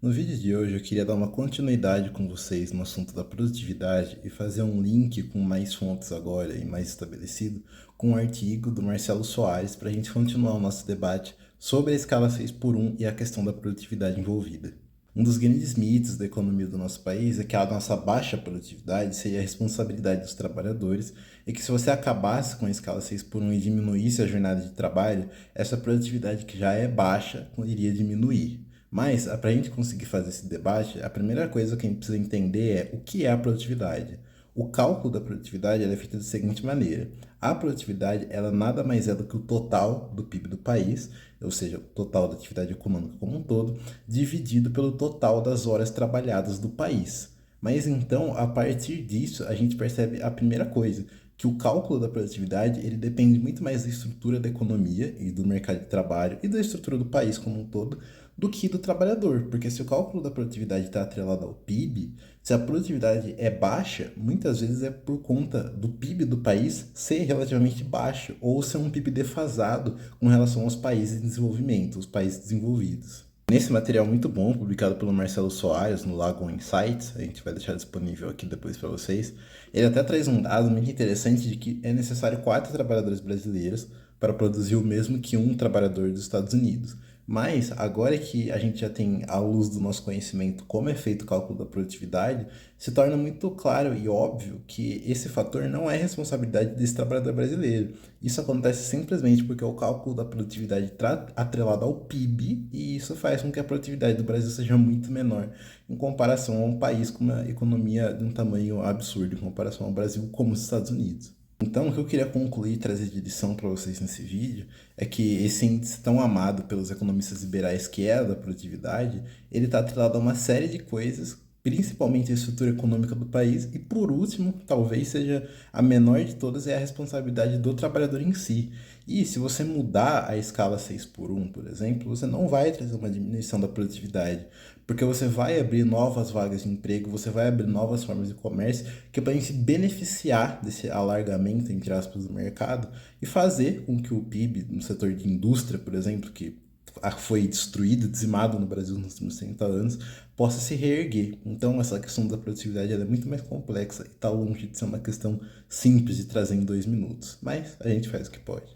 No vídeo de hoje eu queria dar uma continuidade com vocês no assunto da produtividade e fazer um link com mais fontes agora e mais estabelecido com um artigo do Marcelo Soares para a gente continuar o nosso debate sobre a escala 6 por 1 e a questão da produtividade envolvida. Um dos grandes mitos da economia do nosso país é que a nossa baixa produtividade seria a responsabilidade dos trabalhadores e que se você acabasse com a escala 6 por 1 e diminuísse a jornada de trabalho, essa produtividade que já é baixa iria diminuir. Mas, para a gente conseguir fazer esse debate, a primeira coisa que a gente precisa entender é o que é a produtividade. O cálculo da produtividade é feito da seguinte maneira: a produtividade ela nada mais é do que o total do PIB do país, ou seja, o total da atividade econômica como um todo, dividido pelo total das horas trabalhadas do país. Mas então, a partir disso, a gente percebe a primeira coisa, que o cálculo da produtividade ele depende muito mais da estrutura da economia e do mercado de trabalho e da estrutura do país como um todo do que do trabalhador, porque se o cálculo da produtividade está atrelado ao PIB, se a produtividade é baixa, muitas vezes é por conta do PIB do país ser relativamente baixo ou ser um PIB defasado com relação aos países em desenvolvimento, os países desenvolvidos. Nesse material muito bom, publicado pelo Marcelo Soares no Lago Insights, a gente vai deixar disponível aqui depois para vocês, ele até traz um dado muito interessante de que é necessário 4 trabalhadores brasileiros para produzir o mesmo que um trabalhador dos Estados Unidos. Mas agora que a gente já tem, à luz do nosso conhecimento, como é feito o cálculo da produtividade, se torna muito claro e óbvio que esse fator não é responsabilidade desse trabalhador brasileiro. Isso acontece simplesmente porque o cálculo da produtividade está atrelado ao PIB e isso faz com que a produtividade do Brasil seja muito menor em comparação a um país com uma economia de um tamanho absurdo, em comparação ao Brasil como os Estados Unidos. Então, o que eu queria concluir e trazer de lição para vocês nesse vídeo é que esse índice tão amado pelos economistas liberais, que é a da produtividade, ele está atrelado a uma série de coisas, principalmente a estrutura econômica do país, e por último, talvez seja a menor de todas, é a responsabilidade do trabalhador em si. E se você mudar a escala 6 por 1, por exemplo, você não vai trazer uma diminuição da produtividade, porque você vai abrir novas vagas de emprego, você vai abrir novas formas de comércio, que é para a gente beneficiar desse alargamento, entre aspas, do mercado e fazer com que o PIB no setor de indústria, por exemplo, que foi destruído, dizimado no Brasil nos últimos 30 anos, possa se reerguer. Então, essa questão da produtividade ela é muito mais complexa e está longe de ser uma questão simples de trazer em 2 minutos. Mas a gente faz o que pode.